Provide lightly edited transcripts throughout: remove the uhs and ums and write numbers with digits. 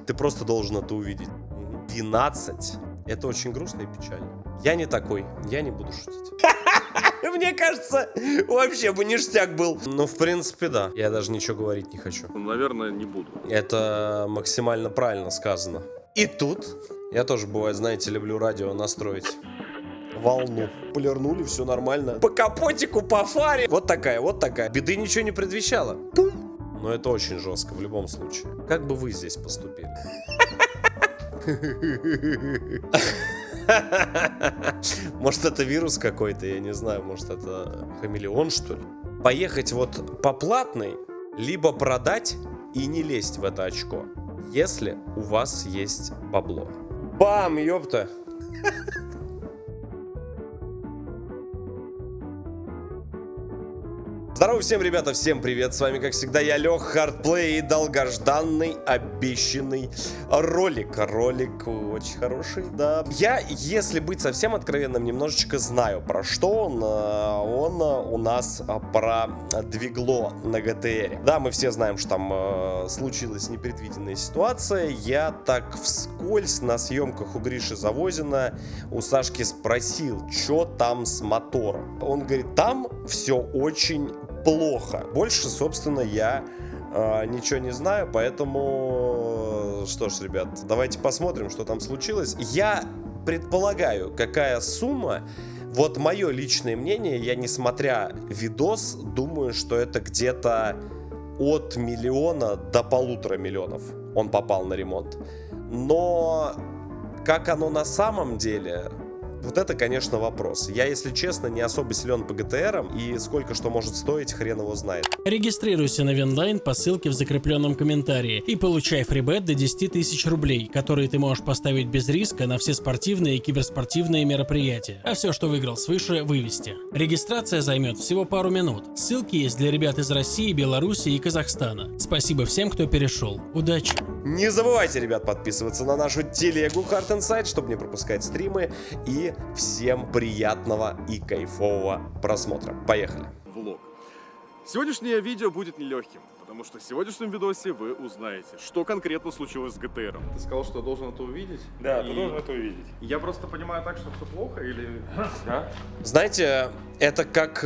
Ты просто должен это увидеть. 12. Это очень грустно и печально. Я не такой, я не буду шутить. Мне кажется, вообще бы ништяк был. Ну, в принципе, да. Я даже ничего говорить не хочу. Наверное, не буду. Это максимально правильно сказано. И тут я тоже, бывает, знаете, люблю радио настроить. Волну. Полирнули, все нормально. По капотику, по фаре. Вот такая, вот такая. Беды ничего не предвещало. Пум. Но это очень жестко в любом случае. Как бы вы здесь поступили? Может, это вирус какой-то, я не знаю. Может, это хамелеон, что ли? Поехать вот по платной, либо продать и не лезть в это очко, если у вас есть бабло. Бам, ёпта! Здорово всем, ребята, всем привет, с вами, как всегда, я Лех, Хардплей и долгожданный, обещанный ролик. Ролик очень хороший, да. Я, если быть совсем откровенным, немножечко знаю, про что он. Он у нас про двигло на ГТР. Да, мы все знаем, что там случилась непредвиденная ситуация. Я так вскользь на съемках у Гриши Завозина у Сашки спросил, что там с мотором. Он говорит, там все очень плохо. Больше, собственно, я ничего не знаю, поэтому, что ж, ребят, давайте посмотрим, что там случилось. Я предполагаю, какая сумма. Вот мое личное мнение, я, не смотря видос, думаю, что это где-то от 1 миллиона до 1,5 миллиона он попал на ремонт. Но как оно на самом деле... Вот это, конечно, вопрос. Я, если честно, не особо силен по ГТРам, и сколько что может стоить, хрен его знает. Регистрируйся на Винлайн по ссылке в закрепленном комментарии и получай фрибет до 10 тысяч рублей, которые ты можешь поставить без риска на все спортивные и киберспортивные мероприятия, а все, что выиграл свыше, вывести. Регистрация займет всего пару минут. Ссылки есть для ребят из России, Беларуси и Казахстана. Спасибо всем, кто перешел. Удачи! Не забывайте, ребят, подписываться на нашу телегу Hard Inside, чтобы не пропускать стримы. И всем приятного и кайфового просмотра. Поехали. Влог. Сегодняшнее видео будет нелегким, потому что в сегодняшнем видосе вы узнаете, что конкретно случилось с ГТРом. Ты сказал, что я должен это увидеть? Да, ты должен это увидеть. Я просто понимаю так, что все плохо или... Да? Знаете, это как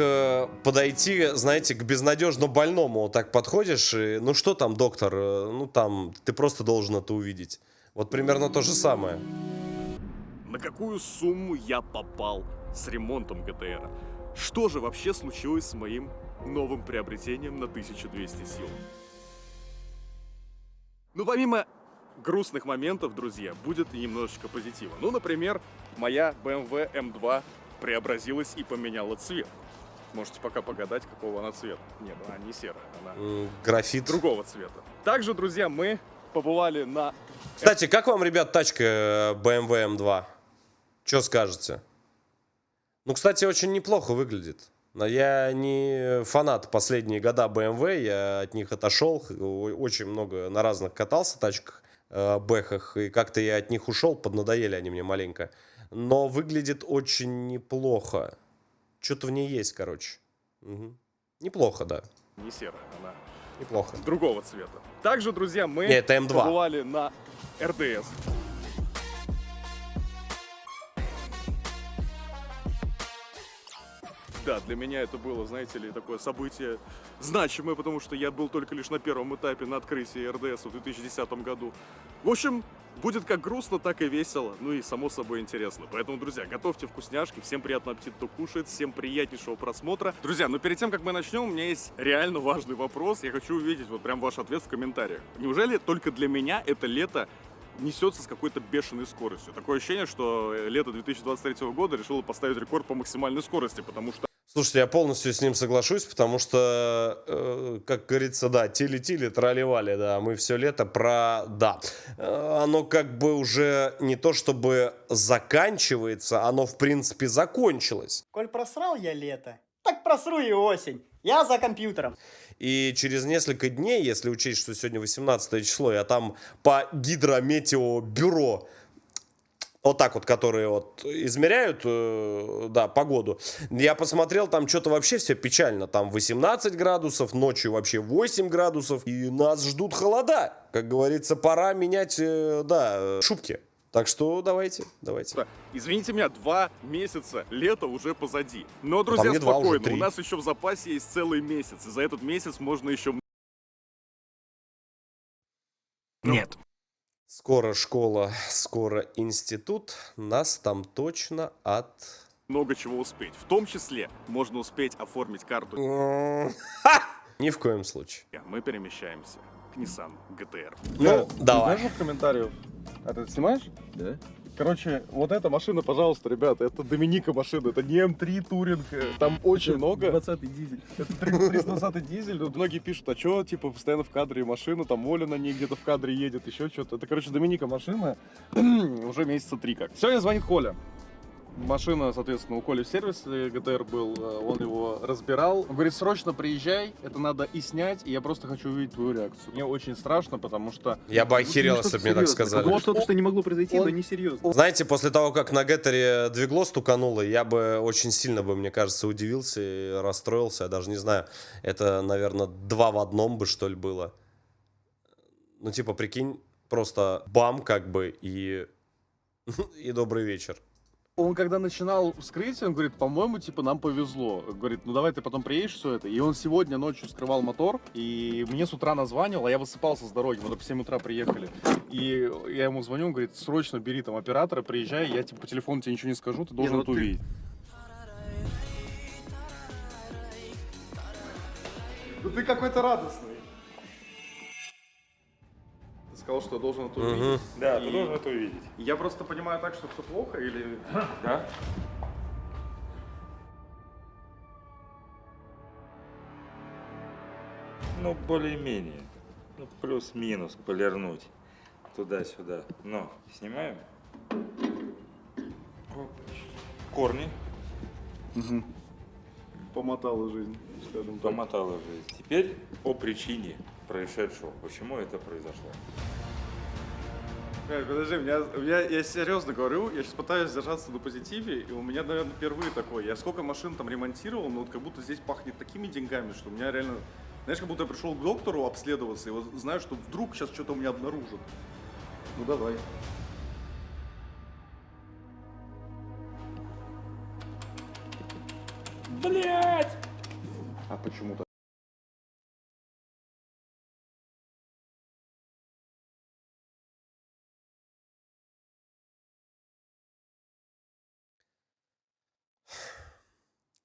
подойти, знаете, к безнадежно больному. Вот так подходишь и, ну что там, доктор, ну там, ты просто должен это увидеть. Вот примерно то же самое. На какую сумму я попал с ремонтом ГТРа? Что же вообще случилось с моим новым приобретением на 1200 сил? Ну, помимо грустных моментов, друзья, будет и немножечко позитива. Ну, например, моя BMW M2 преобразилась и поменяла цвет. Можете пока погадать, какого она цвета. Нет, она не серая, она Графит. другого цвета. Также, друзья, мы побывали на... Кстати, как вам, ребят, тачка BMW M2? Что скажете? Ну, кстати, очень неплохо выглядит. Но я не фанат последние года BMW, я от них отошел. Очень много на разных катался тачках, бэхах, и как-то я от них ушел, поднадоели они мне маленько. Но выглядит очень неплохо. Что-то в ней есть, короче. Угу. Неплохо, да. Не серая, она Неплохо. другого цвета. Также, друзья, мы Не, это М2. побывали на РДС. Да, для меня это было, знаете ли, такое событие значимое, потому что я был только лишь на первом этапе на открытии РДС в 2010 году. В общем, будет как грустно, так и весело, ну и само собой интересно. Поэтому, друзья, готовьте вкусняшки, всем приятного аппетита, кто кушает, всем приятнейшего просмотра. Друзья, но перед тем, как мы начнем, у меня есть реально важный вопрос, я хочу увидеть вот прям ваш ответ в комментариях. Неужели только для меня это лето несется с какой-то бешеной скоростью? Такое ощущение, что лето 2023 года решило поставить рекорд по максимальной скорости, потому что... Слушайте, я полностью с ним соглашусь, потому что, как говорится, да, тили-тили, трали-вали, да, мы все лето про... Да, оно как бы уже не то чтобы заканчивается, оно в принципе закончилось. Коль просрал я лето, так просру и осень. Я за компьютером. И через несколько дней, если учесть, что сегодня 18 число, я там по гидрометеобюро Вот так вот, которые вот измеряют, да, погоду. Я посмотрел, там что-то вообще все печально. Там 18 градусов, ночью вообще 8 градусов. И нас ждут холода. Как говорится, пора менять, да, шубки. Так что давайте. Извините меня, 2 месяца, лето уже позади. Но, там друзья, не 2, уже спокойно, 3. у нас еще в запасе есть целый месяц. И за этот месяц можно еще... Нет. Скоро школа, скоро институт. Нас там точно Много чего успеть. В том числе можно успеть оформить карту. Ни в коем случае. Мы перемещаемся к Nissan GT-R. Ну, давай. Знаешь, в комментариях? А ты снимаешь? Да. Короче, вот эта машина, пожалуйста, ребята, это Доминика машина, это не М3 Туринг, там очень много. 20-й дизель. Это 320 дизель, тут многие пишут, а чё, типа, постоянно в кадре машина, там Оля на ней где-то в кадре едет, еще что-то. Это, короче, Доминика машина, уже месяца 3 как. Сегодня звонит Коля. Машина, соответственно, у Коли в сервисе ГТР был, он его разбирал. Он говорит, срочно приезжай, это надо и снять, и я просто хочу увидеть твою реакцию. Мне очень страшно, потому что... Я бы охерел, Ну, если что-то бы мне так серьезное. сказали. Потому что что не могло произойти, он- но не серьезно. Знаете, после того, как на Геттере двигло стукануло, я бы очень сильно бы, мне кажется, удивился и расстроился. Я даже не знаю, это, наверное, 2 в одном бы, что ли, было. Ну, типа, прикинь, просто бам, как бы, и добрый вечер. Он когда начинал вскрытие, он говорит, по-моему, типа, нам повезло. Говорит, ну давай ты потом приедешь все это. И он сегодня ночью вскрывал мотор, и мне с утра названивал, а я высыпался с дороги, мы только в 7 утра приехали. И я ему звоню, он говорит, срочно бери там оператора, приезжай, я типа по телефону тебе ничего не скажу, ты должен ну это ты- увидеть. Ну ты какой-то радостный. Ты сказал, что я должен это увидеть. Да, И ты должен это увидеть. Я просто понимаю так, что все плохо, или... Да? Ну, более-менее. Ну, плюс-минус полирнуть. Туда-сюда. Но, снимаем. Оп. Корни. Помотала жизнь, скажем так. Помотала жизнь. Теперь о причине происшедшего. Почему это произошло? Подожди, я серьезно говорю, я сейчас пытаюсь держаться на позитиве, и у меня, наверное, впервые такое. Я сколько машин там ремонтировал, но вот как будто здесь пахнет такими деньгами, что у меня реально... Знаешь, как будто я пришел к доктору обследоваться, и вот знаю, что вдруг сейчас что-то у меня обнаружат. Ну давай. Блять! А почему так?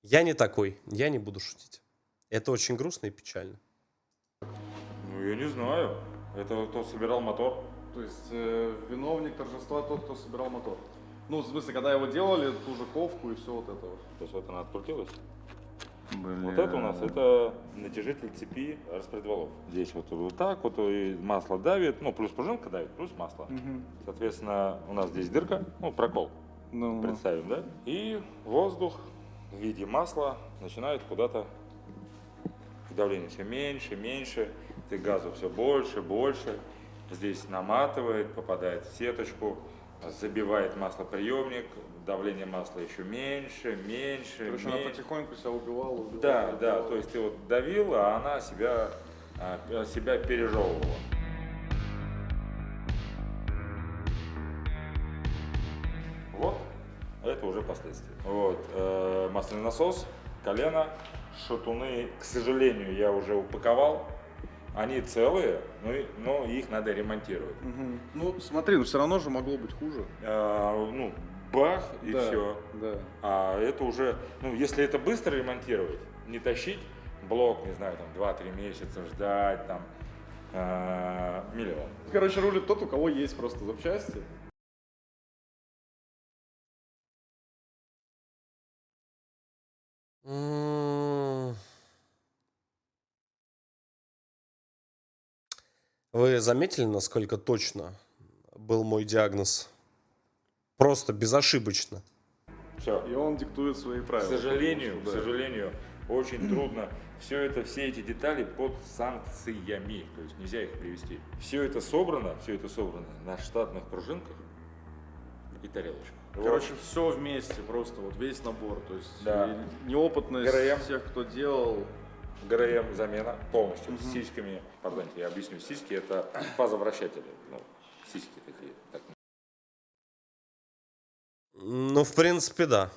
Я не такой, я не буду шутить. Это очень грустно и печально. Ну, я не знаю. Это кто собирал мотор? То есть виновник торжества тот, кто собирал мотор. Ну, в смысле, когда его делали, ту же ковку и все вот это вот. То есть вот она открутилась? Вот это у нас, это натяжитель цепи распредвалов. Здесь вот так вот и масло давит, ну плюс пружинка давит, плюс масло. Соответственно, у нас здесь дырка, ну прокол, представим, да? И воздух в виде масла начинает куда-то, давление все меньше, меньше, ты газу все больше, больше. Здесь наматывает, попадает в сеточку, забивает маслоприемник, давление масла еще меньше, меньше, Короче, она потихоньку себя убивала. Да, да, то есть ты вот давил, а она себя пережевывала. Вот, это уже последствия. Вот, масляный насос, колено, шатуны, к сожалению, я уже упаковал. Они целые, но их надо ремонтировать. Ну, смотри, но все равно же могло быть хуже. Ну, бах, и Да, все. да. А это уже, ну, если это быстро ремонтировать, не тащить блок, не знаю, там 2-3 месяца ждать, там, миллион. Короче, рулит тот, у кого есть просто запчасти. Вы заметили, насколько точно был мой диагноз? Просто безошибочно. Все. И он диктует свои К правила. сожалению, потому что, очень трудно. Все эти детали под санкциями, то есть нельзя их привести. Все это собрано на штатных пружинках и тарелочку. Короче, все вместе, просто вот весь набор. То есть Да. неопытность ГРМ. всех, кто делал. ГРМ замена полностью с сиськами. Пардон, я объясню. Сиськи это фазовращатели. Ну, сиськи такие. Так. Ну, в принципе, да.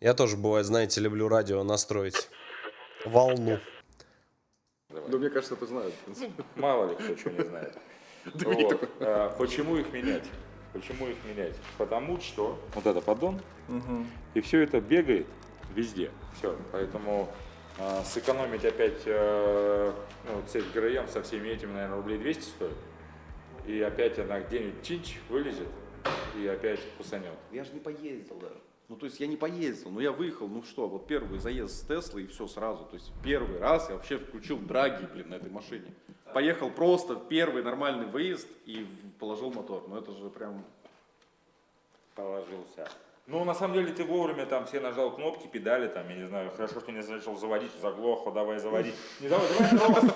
Я тоже, бывает, знаете, люблю радио настроить. Волну. Ну, мне кажется, это знают. в принципе. Мало ли кто что не знает. Вот. Почему их менять? Почему их менять? Потому что вот это поддон, и все это бегает везде. Все. Поэтому сэкономить опять цепь ГРМ со всеми этими, наверное, рублей 200 стоит. И опять она где-нибудь чинч вылезет и опять кусанет. Я же не поездил даже. Ну, то есть я не поездил, но я выехал, ну что, вот первый заезд с Теслы и все сразу. То есть первый раз я вообще включил драги, на этой машине. Поехал просто в первый нормальный выезд и положил мотор. Ну, это же прям... Положился. Ну, на самом деле, ты вовремя там все нажал кнопки, педали, там, я не знаю, хорошо, что не начал заводить, заглохло, давай заводить. Не давай,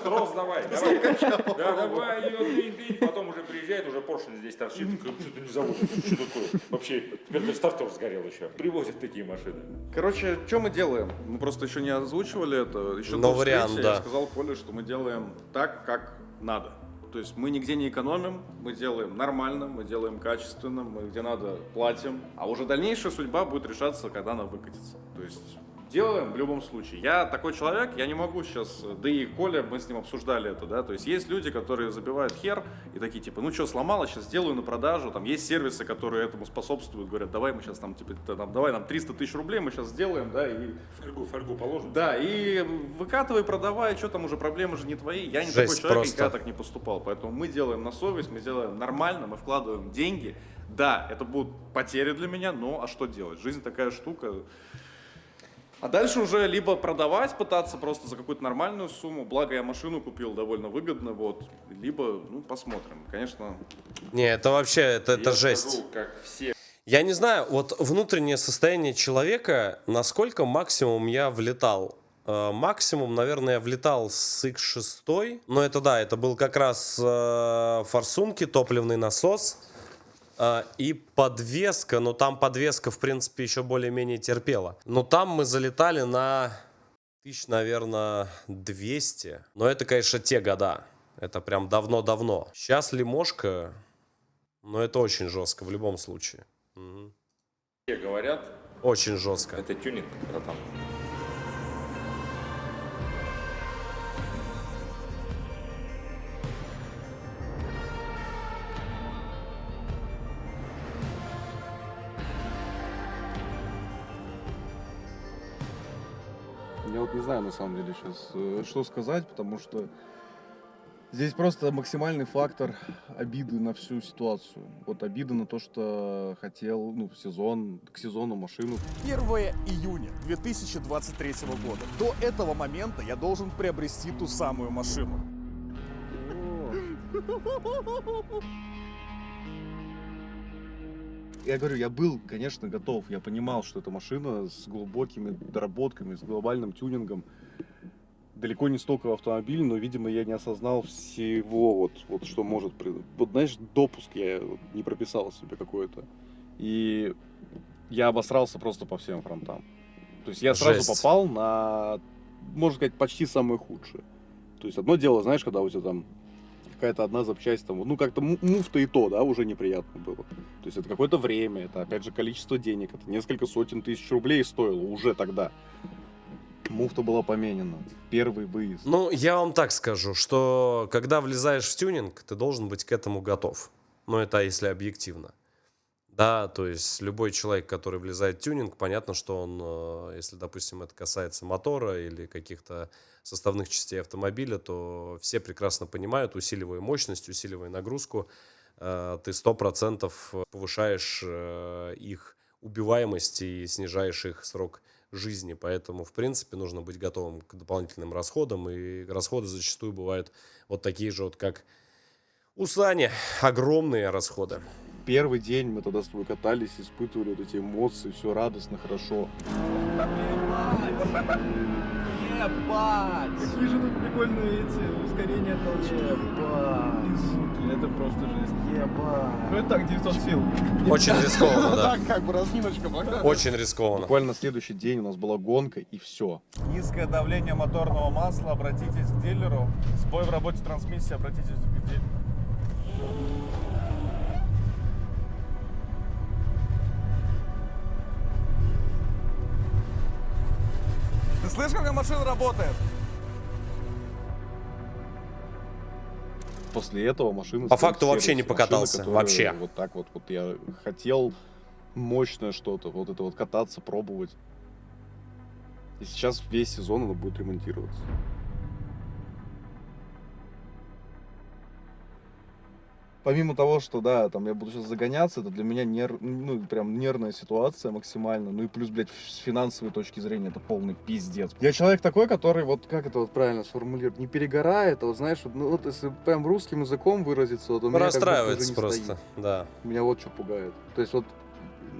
трос давай. Да, давай ее, дынь, потом уже приезжает, уже поршень здесь торчит, что-то не заводится, что такое? Вообще, теперь стартер сгорел еще. Привозят такие машины. Короче, что мы делаем? Мы просто еще не озвучивали это. Еще Но до вариант, встречи да. Я сказал Коле, что мы делаем так, как надо. То есть мы нигде не экономим, мы делаем нормально, мы делаем качественно, мы где надо платим. А уже дальнейшая судьба будет решаться, когда она выкатится. То есть делаем в любом случае. Я такой человек, я не могу сейчас, да и Коля, мы с ним обсуждали это, да, то есть есть люди, которые забивают хер и такие типа, ну что, сломалось, сейчас сделаю на продажу, там есть сервисы, которые этому способствуют, говорят, давай мы сейчас там, типа, давай нам 300 тысяч рублей, мы сейчас сделаем, да, и... Фольгу положим? Да, и выкатывай, продавай, что там уже, проблемы же не твои, я не Жесть такой человек, просто. никогда так не поступал, поэтому мы делаем на совесть, мы делаем нормально, мы вкладываем деньги, да, это будут потери для меня, но а что делать, жизнь такая штука. А дальше уже либо продавать, пытаться просто за какую-то нормальную сумму, благо я машину купил довольно выгодно, вот, либо, ну, посмотрим, конечно. Не, это вообще, это Я жесть. скажу, как все. Я не знаю, вот внутреннее состояние человека, насколько максимум я влетал. Максимум, наверное, я влетал с X6, но это да, это был как раз форсунки, топливный насос и подвеска, но там подвеска, в принципе, еще более-менее терпела. Но там мы залетали на тысяч, наверное, 200, но это, конечно, те года, это прям давно-давно. Сейчас лимошка, но это очень жестко в любом случае. Угу. Все говорят, Очень жестко. это тюнинг, братан. Я вот не знаю, на самом деле, сейчас, что сказать, потому что здесь просто максимальный фактор обиды на всю ситуацию. Вот обида на то, что хотел, ну, к сезону машину. 1 июня 2023 года. До этого момента я должен приобрести ту самую машину. Я говорю, я был, конечно, готов. Я понимал, что эта машина с глубокими доработками, с глобальным тюнингом. Далеко не стоковый автомобиль, но, видимо, я не осознал всего, вот что может... Вот, знаешь, допуск я не прописал себе какой-то. И я обосрался просто по всем фронтам. То есть я сразу Жесть. попал на, можно сказать, почти самое худшее. То есть одно дело, знаешь, когда у тебя там какая-то одна запчасть, там, ну как-то муфта и то, да, уже неприятно было. То есть это какое-то время, это опять же количество денег, это несколько сотен тысяч рублей стоило уже тогда. Муфта была поменена. Первый выезд. Ну, я вам так скажу, что когда влезаешь в тюнинг, ты должен быть к этому готов. Ну, это если объективно. Да, то есть любой человек, который влезает в тюнинг, понятно, что он, если, допустим, это касается мотора или каких-то составных частей автомобиля, то все прекрасно понимают, усиливая мощность, усиливая нагрузку, ты 100% повышаешь их убиваемость и снижаешь их срок жизни. Поэтому, в принципе, нужно быть готовым к дополнительным расходам. И расходы зачастую бывают вот такие же, вот как у Сани. Огромные расходы. Первый день мы тогда с тобой катались, испытывали вот эти эмоции, все радостно, хорошо. Ебать! Какие же тут прикольные эти ускорения, толчки. Ебать! Суки, это просто жесть. Ебать! Ну это так, 900 сил. Очень рискованно, да. Так, как бы разминочка была. Очень рискованно. Буквально на следующий день у нас была гонка, и все. Низкое давление моторного масла, обратитесь к дилеру. Сбой в работе трансмиссии, обратитесь к дилеру. Ты слышишь, как машина работает? После этого машина... По факту вообще не покатался, вообще. Вот так вот я хотел мощное что-то, вот это вот кататься, пробовать. И сейчас весь сезон она будет ремонтироваться. Помимо того, что, да, там я буду сейчас загоняться, это для меня прям нервная ситуация максимально. Ну и плюс, блядь, с финансовой точки зрения это полный пиздец. Я человек такой, который, вот как это вот правильно сформулировать, не перегорает, а вот знаешь, ну вот если прям русским языком выразиться, вот у меня Расстраивается как будто уже не просто, стоит. да. Меня вот что пугает. То есть вот,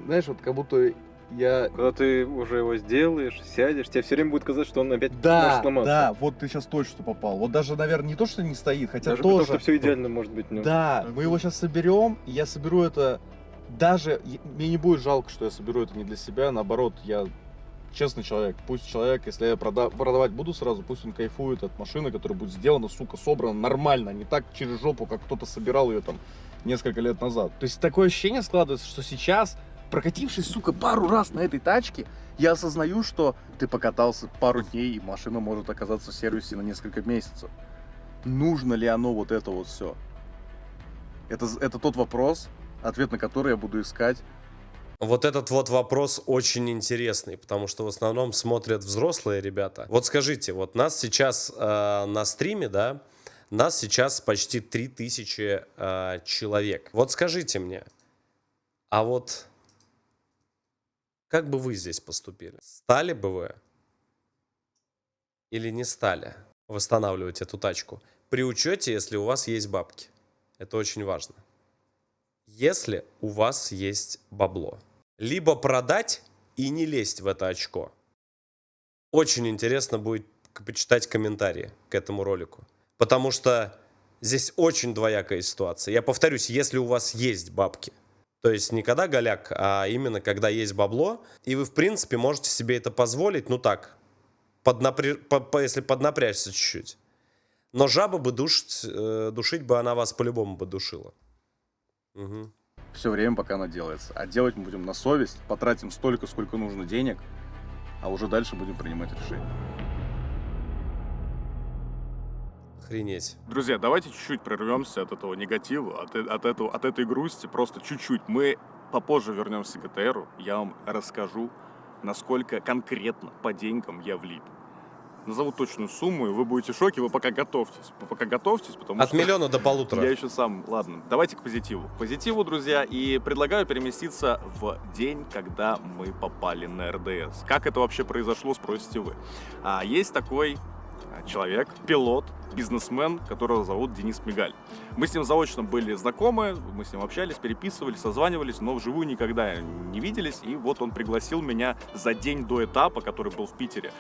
знаешь, вот как будто я... Когда ты уже его сделаешь, сядешь, тебе все время будет казаться, что он опять Да, может сломаться. да, вот ты сейчас точно попал. Вот даже, наверное, не то, что не стоит, хотя Даже тоже... потому, что все идеально может быть в нем. Да, мы его сейчас соберем, и я соберу это даже... Мне не будет жалко, что я соберу это не для себя, наоборот, я честный человек. Пусть человек, если я продавать буду сразу, пусть он кайфует от машины, которая будет сделана, сука, собрана нормально, а не так через жопу, как кто-то собирал ее там несколько лет назад. То есть такое ощущение складывается, что сейчас, прокатившись, сука, пару раз на этой тачке, я осознаю, что ты покатался пару дней, и машина может оказаться в сервисе на несколько месяцев. Нужно ли оно вот это вот все? Это тот вопрос, ответ на который я буду искать. Вот этот вот вопрос очень интересный, потому что в основном смотрят взрослые ребята. Вот скажите, вот нас сейчас на стриме, да, нас сейчас почти 3000 человек. Вот скажите мне, а вот как бы вы здесь поступили? Стали бы вы или не стали восстанавливать эту тачку? При учете, если у вас есть бабки. Это очень важно. Если у вас есть бабло. Либо продать и не лезть в это очко. Очень интересно будет почитать комментарии к этому ролику. Потому что здесь очень двоякая ситуация. Я повторюсь, если у вас есть бабки. То есть не когда голяк, а именно когда есть бабло. И вы, в принципе, можете себе это позволить, ну так, если поднапрячься чуть-чуть. Но жаба бы душить бы она вас по-любому бы душила. Угу. Все время, пока она делается. А делать мы будем на совесть, потратим столько, сколько нужно денег, а уже дальше будем принимать решения. Охренеть. Друзья, давайте чуть-чуть прервемся от этого негатива, от этой грусти, просто чуть-чуть. Мы попозже вернемся к ГТРу, я вам расскажу, насколько конкретно по деньгам я влип. Назову точную сумму, и вы будете в шоке, вы пока готовьтесь. Потому от что... миллиона до 1,5. Я еще сам. Ладно, давайте к позитиву. К позитиву, друзья, и предлагаю переместиться в день, когда мы попали на РДС. Как это вообще произошло, спросите вы. Есть такой человек, пилот, бизнесмен, которого зовут Денис Мигаль. Мы с ним заочно были знакомы, мы с ним общались, переписывались, созванивались, но вживую никогда не виделись. И вот он пригласил меня за день до этапа, который был в Питере.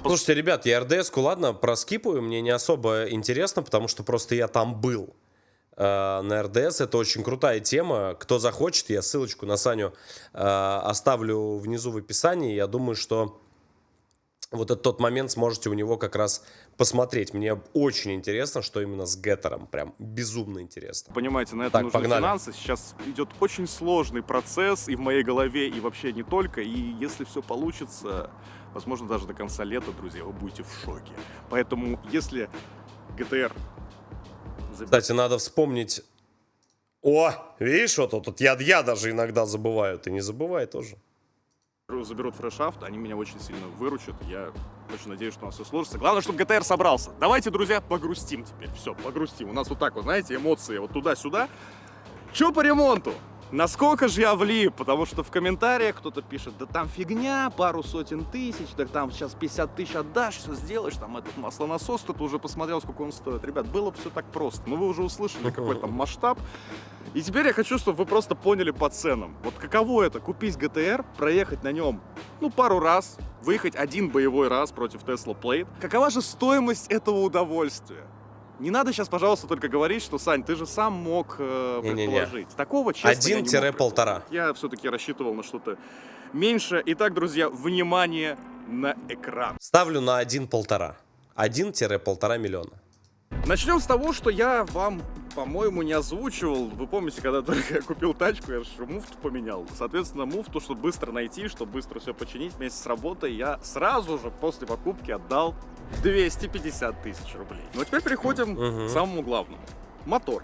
Слушайте, ребят, я РДС-ку, ладно, проскипаю, мне не особо интересно, потому что просто я там был. На РДС это очень крутая тема. Кто захочет, я ссылочку на Саню оставлю внизу в описании. Я думаю, что вот этот тот момент сможете у него как раз посмотреть. Мне очень интересно, что именно с Геттером. Прям безумно интересно. Понимаете, на это так, нужны погнали. финансы. Сейчас идет очень сложный процесс и в моей голове, и вообще не только. И если все получится, возможно, даже до конца лета, друзья, вы будете в шоке. Поэтому, если ГТР... Кстати, надо вспомнить... О, видишь, вот тут я даже иногда забываю. Ты не забывай тоже. Заберут фрешафт, они меня очень сильно выручат. Я очень надеюсь, что у нас все сложится. Главное, чтобы ГТР собрался. Давайте, друзья, погрустим теперь. Все, погрустим. У нас вот так вот, знаете, эмоции вот туда-сюда. Че по ремонту? Насколько же я влип? Потому что в комментариях кто-то пишет, да там фигня, пару сотен тысяч, да там сейчас 50 тысяч отдашь, все сделаешь, там этот маслонасос, кто-то уже посмотрел, сколько он стоит. Ребят, было бы все так просто. Но вы уже услышали, какой там масштаб. И теперь я хочу, чтобы вы просто поняли по ценам. Вот каково это купить GTR, проехать на нем, ну, пару раз, выехать один боевой раз против Tesla Plate. Какова же стоимость этого удовольствия? Не надо сейчас, пожалуйста, только говорить, что, Сань, ты же сам мог предположить. Такого, честно, я не мог 1-1,5. предположить. Я все-таки рассчитывал на что-то меньше. Итак, друзья, внимание на экран. Ставлю на 1,5. 1-1,5 миллиона. Начнем с того, что я вам, по-моему, не озвучивал. Вы помните, когда только я купил тачку, я же муфту поменял. Соответственно, муфту, чтобы быстро найти, чтобы быстро все починить вместе с работой, я сразу же после покупки отдал 250 тысяч рублей. Ну а теперь переходим к самому главному. Мотор.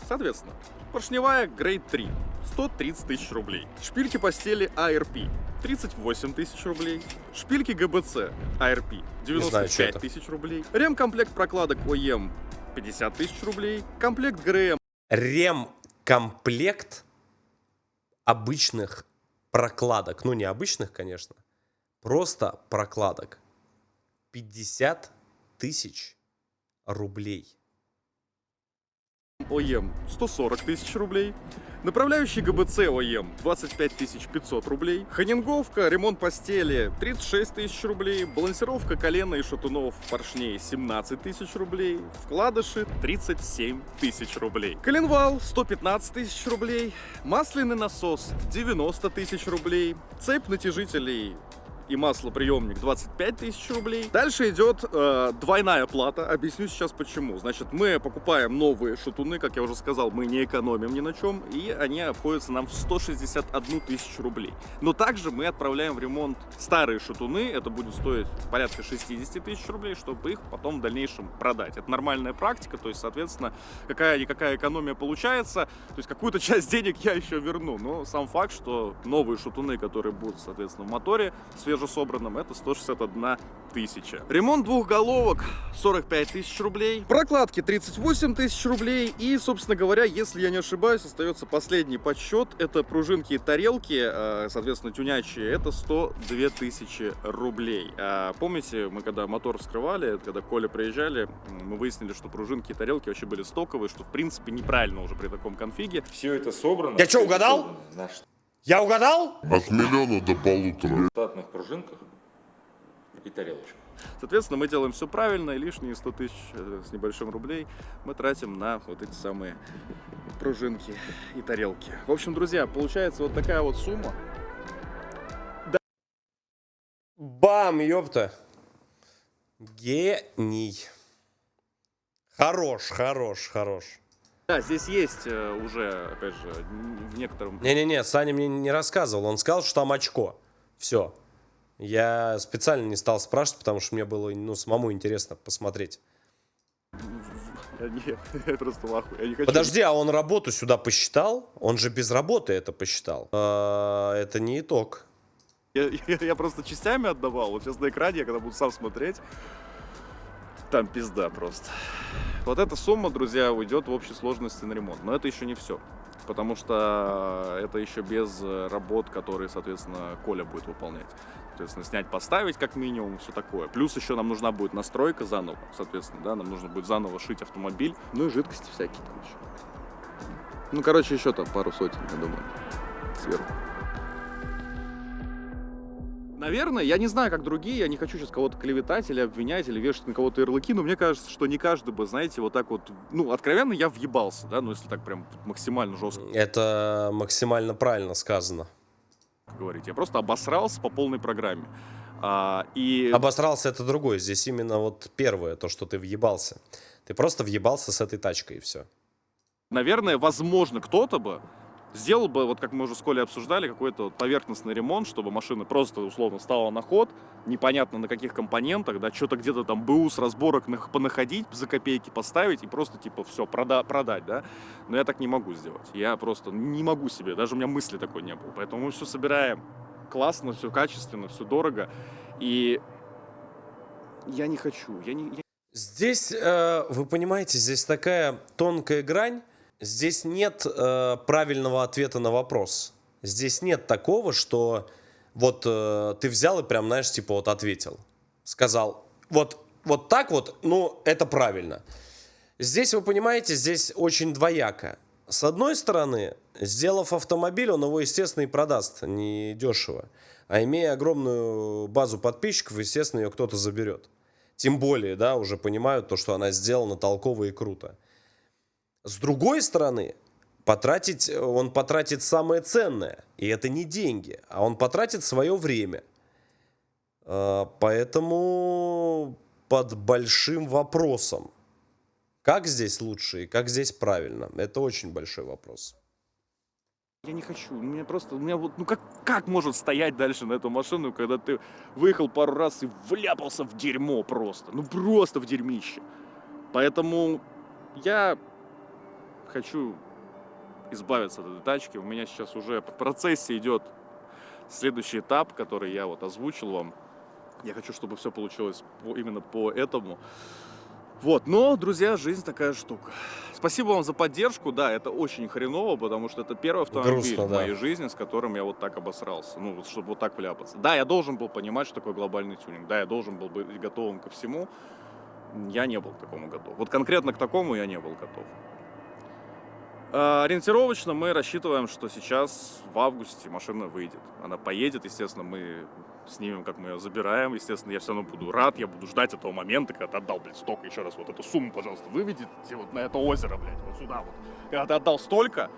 Соответственно, поршневая Grade 3. 130 тысяч рублей. Шпильки постели ARP. 38 тысяч рублей. Шпильки ГБЦ ARP. 95 тысяч рублей. Ремкомплект прокладок OEM. 50 тысяч рублей. Комплект ГРМ. Ремкомплект обычных прокладок. Ну, не обычных, конечно. Просто прокладок. 50 тысяч рублей. OEM 140 тысяч рублей. Направляющий ГБЦ OEM 25 500 рублей. Ханинговка, ремонт постели 36 тысяч рублей. Балансировка колена и шатунов поршней 17 тысяч рублей. Вкладыши 37 тысяч рублей. Коленвал 115 тысяч рублей. Масляный насос 90 тысяч рублей. Цепь натяжителей и маслоприемник 25 тысяч рублей. Дальше идет двойная плата. Объясню сейчас почему. Значит, мы покупаем новые шатуны, как я уже сказал, мы не экономим ни на чем, и они обходятся нам в 161 тысячу рублей. Но также мы отправляем в ремонт старые шатуны, это будет стоить порядка 60 тысяч рублей, чтобы их потом в дальнейшем продать. Это нормальная практика, то есть, соответственно, какая-никакая экономия получается, то есть какую-то часть денег я еще верну, но сам факт, что новые шатуны, которые будут, соответственно, в моторе, свежесобранном, это 161 тысяча. Ремонт двух головок 45 тысяч рублей. Прокладки 38 тысяч рублей. И, собственно говоря, если я не ошибаюсь, остается последний подсчет. Это пружинки и тарелки, соответственно, тюнячие. Это 102 тысячи рублей. Помните, мы когда мотор вскрывали, когда Коля приезжали, мы выяснили, что пружинки и тарелки вообще были стоковые, что, в принципе, неправильно уже при таком конфиге. Все это собрано. Я что, угадал? На Я угадал? От миллиона до полутора. штатных пружинках и тарелочках. Соответственно, мы делаем все правильно, и лишние 100 тысяч с небольшим рублей мы тратим на вот эти самые пружинки и тарелки. В общем, друзья, получается вот такая вот сумма. Бам, ёпта. Гений. Хорош, хорош, хорош. Да, здесь есть уже, опять же, в некотором... Не-не-не, Саня мне не рассказывал. Он сказал, что там очко. Все. Я специально не стал спрашивать, потому что мне было, ну, самому интересно посмотреть. Нет, я просто в ахуе. Я не хочу... Подожди, а он работу сюда посчитал? Он же без работы это посчитал. Это не итог. Я просто частями отдавал. Вот сейчас на экране, я когда буду сам смотреть, там пизда просто. Вот эта сумма, друзья, уйдет в общей сложности на ремонт. Но это еще не все. Потому что это еще без работ, которые, соответственно, Коля будет выполнять. Соответственно, снять, поставить как минимум, все такое. Плюс еще нам нужна будет настройка заново, соответственно, да, нам нужно будет заново шить автомобиль. Ну и жидкости всякие там еще. Ну, короче, еще там пару сотен, я думаю, сверху. Наверное, я не знаю, как другие, я не хочу сейчас кого-то клеветать или обвинять, или вешать на кого-то ярлыки, но мне кажется, что не каждый бы, знаете, вот так вот, ну, откровенно я въебался, да, ну, если так прям максимально жестко Это максимально правильно говорить. Я просто обосрался по полной программе. Обосрался это другое. Здесь именно вот первое, то, что ты въебался. Ты просто въебался с этой тачкой, и все. Наверное, возможно, кто-то бы сделал бы, вот как мы уже с Колей обсуждали, какой-то вот поверхностный ремонт, чтобы машина просто, условно, стала на ход, непонятно на каких компонентах, да, что-то где-то там БУ с разборок понаходить, за копейки поставить и просто, типа, все, продать, да. Но я так не могу сделать. Я просто не могу себе, даже у меня мысли такой не было. Поэтому мы все собираем классно, все качественно, все дорого. И я не хочу, Здесь, вы понимаете, здесь такая тонкая грань. Здесь нет правильного ответа на вопрос. Здесь нет такого, что вот ты взял и прям, знаешь, типа вот ответил. Сказал, вот так вот, ну, это правильно. Здесь, вы понимаете, здесь очень двояко. С одной стороны, сделав автомобиль, он его, естественно, и продаст не дешево. А имея огромную базу подписчиков, естественно, ее кто-то заберет. Тем более, да, уже понимают то, что она сделана толково и круто. С другой стороны, он потратит самое ценное. И это не деньги, а он потратит свое время. Поэтому под большим вопросом. Как здесь лучше и как здесь правильно? Это очень большой вопрос. Я не хочу. У меня вот, ну как может стоять дальше на эту машину, когда ты выехал пару раз и вляпался в дерьмо просто. Ну просто в дерьмище. Поэтому я хочу избавиться от этой тачки. У меня сейчас уже в процессе идет следующий этап, который я вот озвучил вам. Я хочу, чтобы все получилось именно по этому. Вот, но, друзья, жизнь такая штука. Спасибо вам за поддержку, да, это очень хреново, потому что это первый автомобиль Грустно, в моей жизни, с которым я вот так обосрался, ну, вот, чтобы вот так вляпаться. Да, я должен был понимать, что такое глобальный тюнинг, да, я должен был быть готовым ко всему, я не был к такому готов. Вот конкретно к такому я не был готов. Ориентировочно мы рассчитываем, что сейчас в августе машина выйдет. Она поедет, естественно, мы снимем, как мы ее забираем. Естественно, я все равно буду рад, я буду ждать этого момента, когда ты отдал, блядь, столько, еще раз вот эту сумму, пожалуйста, выведите вот на это озеро, блядь, вот сюда вот. Когда ты отдал столько,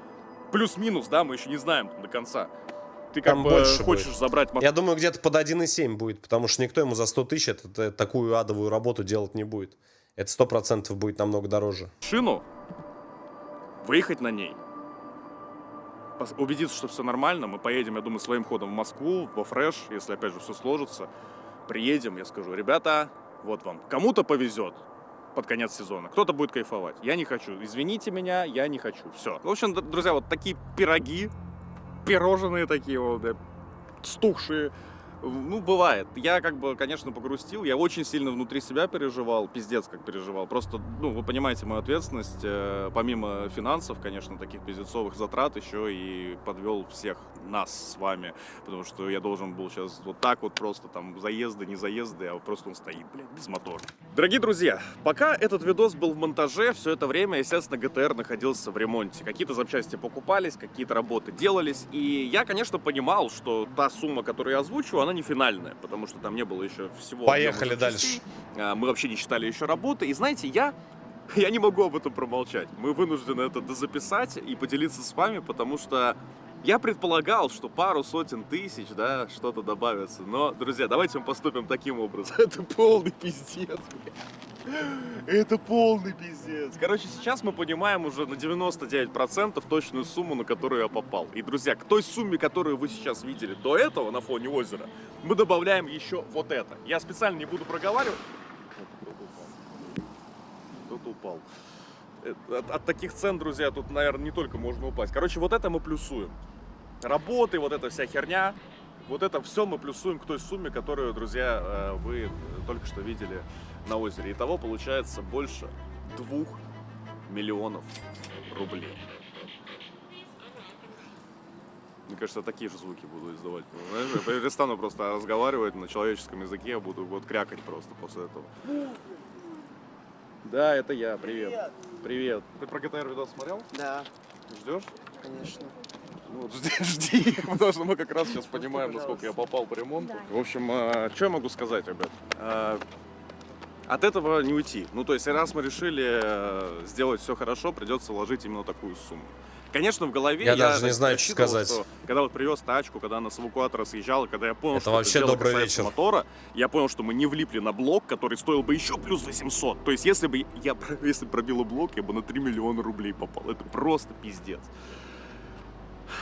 плюс-минус, да, мы еще не знаем до конца. Ты как Там бы больше хочешь будет. забрать машину. Я думаю, где-то под 1,7 будет, потому что никто ему за 100 тысяч такую адовую работу делать не будет. Это 100% будет намного дороже. Выехать на ней, убедиться, что все нормально, мы поедем, я думаю, своим ходом в Москву, во Фреш, если опять же все сложится, приедем, я скажу, ребята, вот вам, кому-то повезет под конец сезона, кто-то будет кайфовать, я не хочу, извините меня, я не хочу, все. В общем, друзья, вот такие пироги, пирожные такие вот, да, стухшие, ну, бывает. Я, как бы, конечно, погрустил. Я очень сильно внутри себя переживал. Пиздец, как переживал. Просто, ну, вы понимаете мою ответственность. Помимо финансов, конечно, таких пиздецовых затрат, еще и подвел всех нас с вами. Потому что я должен был сейчас вот так вот просто там заезды, не заезды, а просто он стоит, блядь, без мотора. Дорогие друзья, пока этот видос был в монтаже, все это время, естественно, GTR находился в ремонте. Какие-то запчасти покупались, какие-то работы делались. И я, конечно, понимал, что та сумма, которую я озвучиваю, она не финальная, потому что там не было еще всего. Поехали дальше. Мы вообще не считали еще работы. И знаете, я не могу об этом промолчать. Мы вынуждены это дозаписать и поделиться с вами, потому что я предполагал, что пару сотен тысяч, да, что-то добавится. Но, друзья, давайте мы поступим таким образом. Это полный пиздец, блядь. Это полный пиздец. Короче, сейчас мы понимаем уже на 99% точную сумму, на которую я попал. И, друзья, к той сумме, которую вы сейчас видели до этого на фоне озера, мы добавляем еще вот это. Я специально не буду проговаривать. Кто-то упал. От таких цен, друзья, тут, наверное, не только можно упасть. Короче, вот это мы плюсуем. Работы, вот эта вся херня. Вот это все мы плюсуем к той сумме, которую, друзья, вы только что видели на озере. Итого получается больше 2 миллионов рублей. Мне кажется, такие же звуки буду издавать. Знаешь, я перестану просто разговаривать на человеческом языке, я буду вот крякать просто после этого. Да, это я. Привет. Привет. Ты про GTR видос смотрел? Да, Ждешь? конечно. Ну вот жди, потому что мы как раз сейчас понимаем, насколько я попал по ремонту. В общем, что я могу сказать, ребят? От этого не уйти. Ну, то есть, раз мы решили сделать все хорошо, придется вложить именно такую сумму. Конечно, в голове Я даже не знаю, что рассчитывал, сказать. что когда вот привез тачку, когда она с эвакуатора съезжала, когда я понял, Это что вообще дело добрый касается вечер. мотора, я понял, что мы не влипли на блок, который стоил бы еще плюс 800. То есть, если бы я пробил блок, я бы на 3 миллиона рублей попал. Это просто пиздец.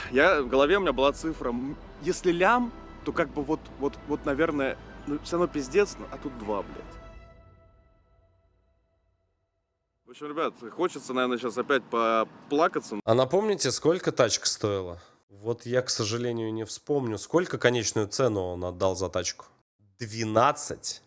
В голове у меня была цифра, если лям, то как бы вот наверное, ну, все равно пиздец, а тут 2, блядь. В общем, ребят, хочется, наверное, сейчас опять поплакаться. А напомните, сколько тачка стоила? Вот я, к сожалению, не вспомню. Сколько конечную цену он отдал за тачку? 12?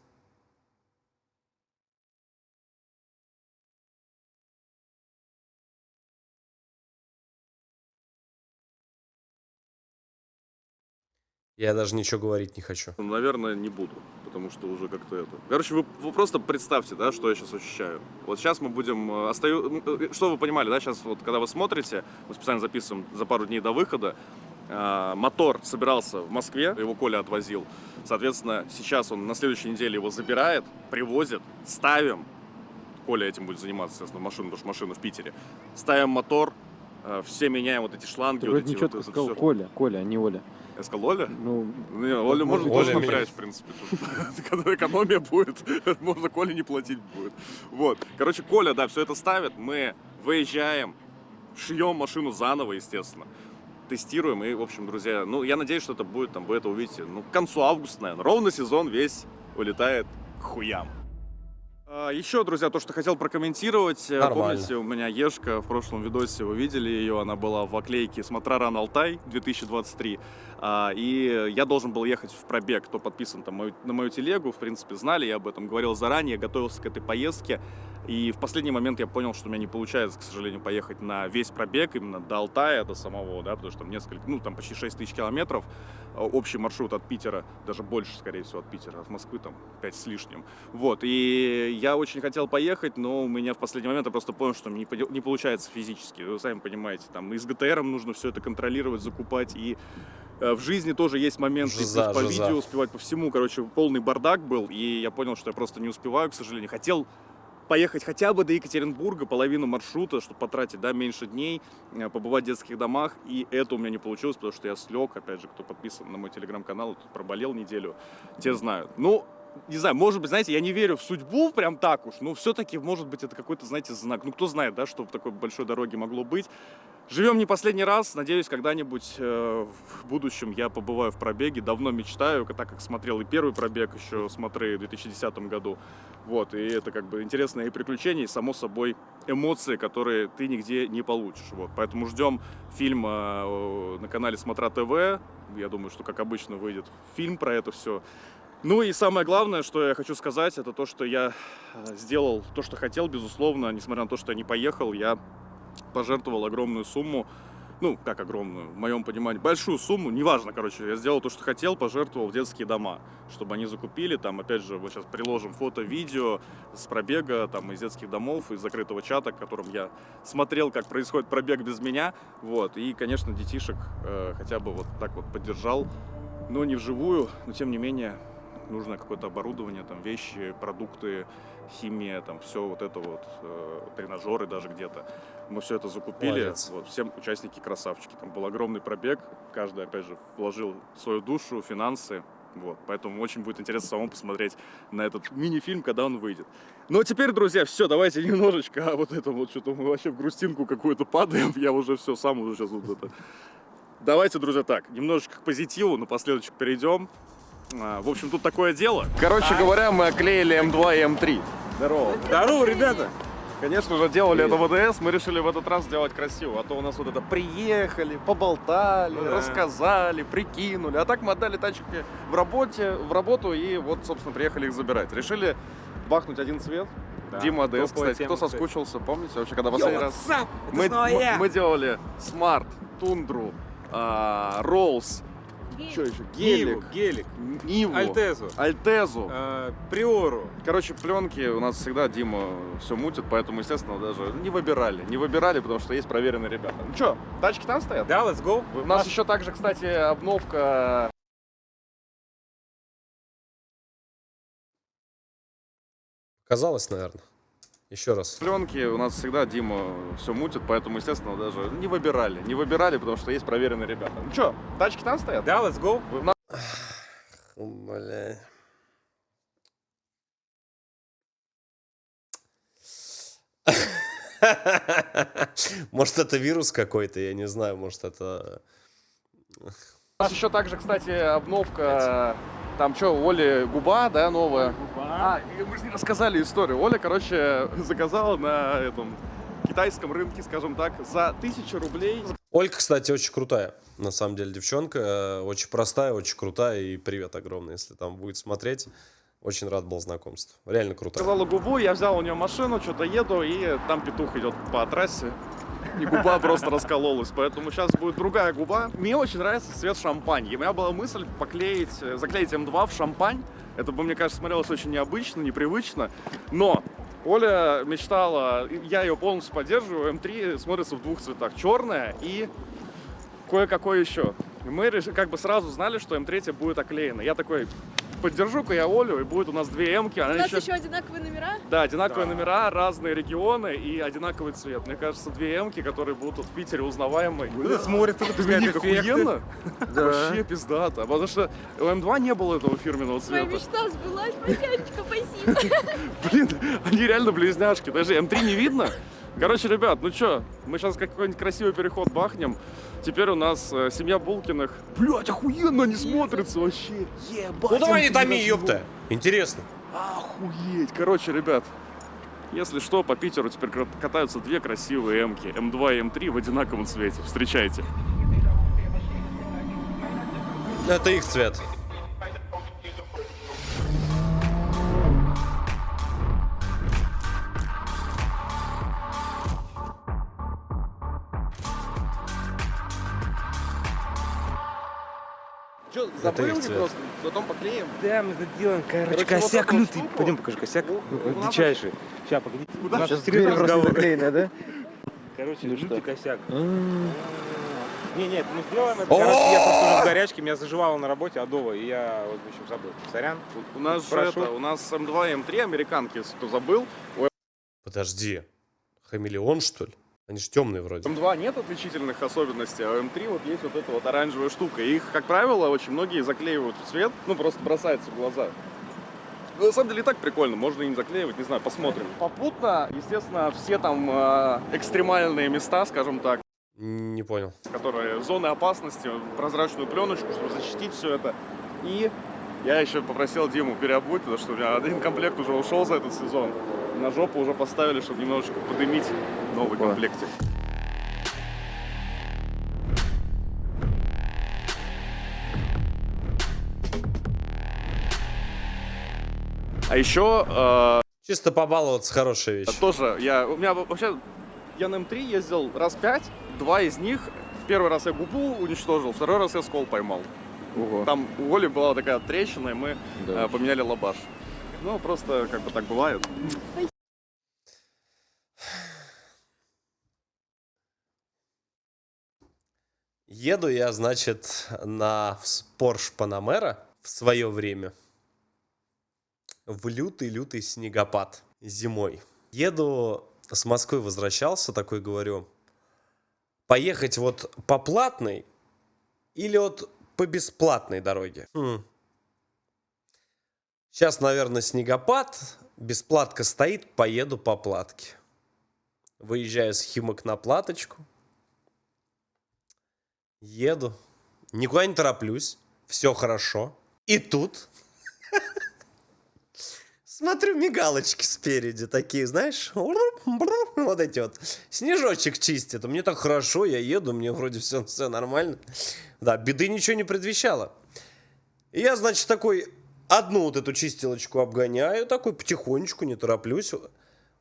Я даже ничего говорить не хочу. Ну, наверное, не буду, потому что уже как-то это... Короче, вы просто представьте, да, что я сейчас ощущаю. Вот сейчас мы будем... Что вы понимали, да, сейчас вот, когда вы смотрите, мы специально записываем за пару дней до выхода, мотор собирался в Москве, его Коля отвозил. Соответственно, сейчас он на следующей неделе его забирает, привозит, ставим. Коля этим будет заниматься, естественно, машину, потому что машина в Питере. Ставим мотор, все меняем вот эти шланги. Ты вот вроде эти нечетко вот, сказал всё. Коля, а не Оля. Я сказал Оля? Ну, Не, Олю можно Оля тоже меня. напрячь, в принципе. Тут, когда экономия будет, можно Коле не платить будет. Вот. Короче, Коля, да, все это ставит. Мы выезжаем, шьем машину заново, естественно. Тестируем. И, в общем, друзья, ну, я надеюсь, что это будет, там, вы это увидите, ну, к концу августа, наверное. Ровно сезон весь улетает к хуям. Еще, друзья, то, что хотел прокомментировать. Нормально. Помните, у меня Ешка в прошлом видосе, вы видели ее, она была в оклейке «Смотраран Алтай 2023». И я должен был ехать в пробег. Кто подписан там на мою телегу, в принципе, знали, я об этом говорил заранее, готовился к этой поездке. И в последний момент я понял, что у меня не получается, к сожалению, поехать на весь пробег, именно до Алтая, до самого, да, потому что там несколько, ну, там почти 6 тысяч километров, общий маршрут от Питера, даже больше, скорее всего, от Питера, от Москвы там 5 с лишним. Вот, и я очень хотел поехать, но у меня в последний момент я просто понял, что мне не получается физически, вы сами понимаете, там и с ГТРом нужно все это контролировать, закупать, и в жизни тоже есть моменты, Жиза, по жиза. видео успевать, по всему, короче, полный бардак был, и я понял, что я просто не успеваю, к сожалению. Хотел поехать хотя бы до Екатеринбурга, половину маршрута, чтобы потратить, да, меньше дней, побывать в детских домах, и это у меня не получилось, потому что я слег, опять же, кто подписан на мой телеграм-канал, тут проболел неделю, те знают. Ну, не знаю, может быть, знаете, я не верю в судьбу прям так уж, но все-таки, может быть, это какой-то, знаете, знак. Ну, кто знает, да, что в такой большой дороге могло быть. Живем не последний раз, надеюсь, когда-нибудь в будущем я побываю в пробеге. Давно мечтаю, так как смотрел и первый пробег еще смотры в 2010 году. Вот, и это как бы интересное и приключение, и, само собой, эмоции, которые ты нигде не получишь. Вот, поэтому ждем фильм на канале Смотра ТВ. Я думаю, что, как обычно, выйдет фильм про это все. Ну и самое главное, что я хочу сказать, это то, что я сделал то, что хотел, безусловно, несмотря на то, что я не поехал, я пожертвовал огромную сумму, ну, как огромную, в моем понимании, большую сумму, неважно, короче, я сделал то, что хотел, пожертвовал в детские дома, чтобы они закупили, там, опять же, вот сейчас приложим фото, видео с пробега, там, из детских домов, из закрытого чата, в котором я смотрел, как происходит пробег без меня, вот, и, конечно, детишек хотя бы вот так вот поддержал, но не вживую, но, тем не менее, нужно какое-то оборудование, там, вещи, продукты, химия, там, все вот это вот, тренажеры даже где-то. Мы все это закупили, вот, все участники красавчики. Там был огромный пробег, каждый, опять же, вложил свою душу, финансы. Вот, поэтому очень будет интересно самому посмотреть на этот мини-фильм, когда он выйдет. Ну а теперь, друзья, все, давайте немножечко, вот это вот, что-то мы вообще в грустинку какую-то падаем, я уже все, сам уже сейчас вот это. Давайте, друзья, так, немножечко к позитиву, напоследочек перейдем. В общем, тут такое дело. Короче говоря, мы оклеили М2 и М3. Здорово. Здорово, ребята! Конечно же, делали это ВДС, мы решили в этот раз сделать красиво. А то у нас вот это приехали, поболтали, рассказали, прикинули. А так мы отдали тачки в работу и вот, собственно, приехали их забирать. Решили бахнуть один цвет. Да. Дима АДС, кстати, кто соскучился, помните? Вообще, когда последний раз мы делали Smart, Тундру, Rolls, что еще? Гелик, Ниву, Альтезу, Приору. Короче, пленки у нас всегда Дима все мутит, поэтому, естественно, даже не выбирали, потому что есть проверенные ребята. Ну что, тачки там стоят? Да, let's go. У нас еще также, кстати, обновка. Казалось, наверное. Еще раз. Пленки у нас всегда Дима все мутит, поэтому, естественно, даже не выбирали, потому что есть проверенные ребята. Ну что, тачки там стоят? Да, let's go. Бля. Может, это вирус какой-то, я не знаю, может, это... У нас еще также, кстати, обновка. Там что, у Оли губа, да, новая? Мы же не рассказали историю. Оля, короче, заказала на этом китайском рынке, скажем так, за 1000 рублей. Ольга, кстати, очень крутая, на самом деле, девчонка. Очень простая, очень крутая. И привет огромный, если там будет смотреть. Очень рад был знакомству. Реально круто. Заказала губу, я взял у нее машину, что-то еду, и там петух идет по трассе. и губа просто раскололась. Поэтому сейчас будет другая губа. Мне очень нравится цвет шампань. И у меня была мысль заклеить М2 в шампань. Это бы, мне кажется, смотрелось очень необычно, непривычно. Но Оля мечтала, я ее полностью поддерживаю, М3 смотрится в двух цветах. Черная и кое-какой еще. И мы как бы сразу знали, что М3 будет оклеена. Я такой, поддержу-ка я Олю, и будет у нас две М-ки. У нас еще одинаковые номера? Да, одинаковые номера, разные регионы и одинаковый цвет. Мне кажется, две М-ки, которые будут тут в Питере узнаваемые. Смотрит, Доминик, охуенно? Вообще пиздато. Потому что у М2 не было этого фирменного Моя цвета. мечта сбылась, Матянечка, спасибо. Блин, они реально близняшки. Даже М3 не видно. Короче, ребят, ну чё, мы сейчас какой-нибудь красивый переход бахнем. Теперь у нас семья Булкиных. Блять, охуенно они смотрятся вообще. Ебать. Ну давай не М3 томи, разъебал. ёпта. Интересно. Охуеть. Короче, ребят, если что, по Питеру теперь катаются две красивые М-ки. М2 и М3 в одинаковом цвете. Встречайте. Это их цвет. Что, Это их забыл цвет. просто? Потом поклеим. Да, мы это делаем, короче, Короче, косяк вот эту лютый. штуку- Пойдем покажи косяк. надо- Дичайший. Сейчас, погоди. Куда? У нас Сейчас серьезный дверь разговор. заклеенная, да? Короче, Или лютый что? косяк. Нет, мы сделаем это. Короче, я просто уже в горячке, меня заживало на работе адово, и я, вот, в общем, забыл. Сорян. У нас же Прошу. это, у нас М2 и М3 американки, если кто забыл. У Подожди. Хамелеон, что ли? Они же темные вроде. М2 нет отличительных особенностей, а у М3 вот есть вот эта вот оранжевая штука. И их, как правило, очень многие заклеивают в цвет, ну просто бросается в глаза. Ну, на самом деле и так прикольно, можно и не заклеивать, не знаю, посмотрим. Попутно, естественно, все там экстремальные места, скажем так, Не понял. которые зоны опасности, прозрачную пленочку, чтобы защитить все это. И я еще попросил Диму переобуть, потому что у меня один комплект уже ушел за этот сезон. На жопу уже поставили, чтобы немножечко подымить новый комплектик. А еще Чисто побаловаться хорошая вещь. тоже у меня вообще я на М3 ездил раз 5, 2 из них первый раз я губу уничтожил, второй раз я скол поймал. Ого. Там у Оли была такая трещина, и мы Да. поменяли лабаш. Ну, просто как бы так бывает. Еду я, значит, на Porsche Panamera в свое время в лютый-лютый снегопад зимой. Еду, с Москвы возвращался, такой говорю, поехать вот по платной или вот по бесплатной дороге? Сейчас, наверное, снегопад, бесплатка стоит, поеду по платке. Выезжаю с Химок на платочку. Еду. Никуда не тороплюсь. Все хорошо. И тут смотрю, мигалочки спереди такие, знаешь, вот эти вот. Снежочек чистит. Мне так хорошо, я еду, мне вроде все нормально. Да, беды ничего не предвещало. И я, значит, такой одну вот эту чистилочку обгоняю, такой потихонечку, не тороплюсь.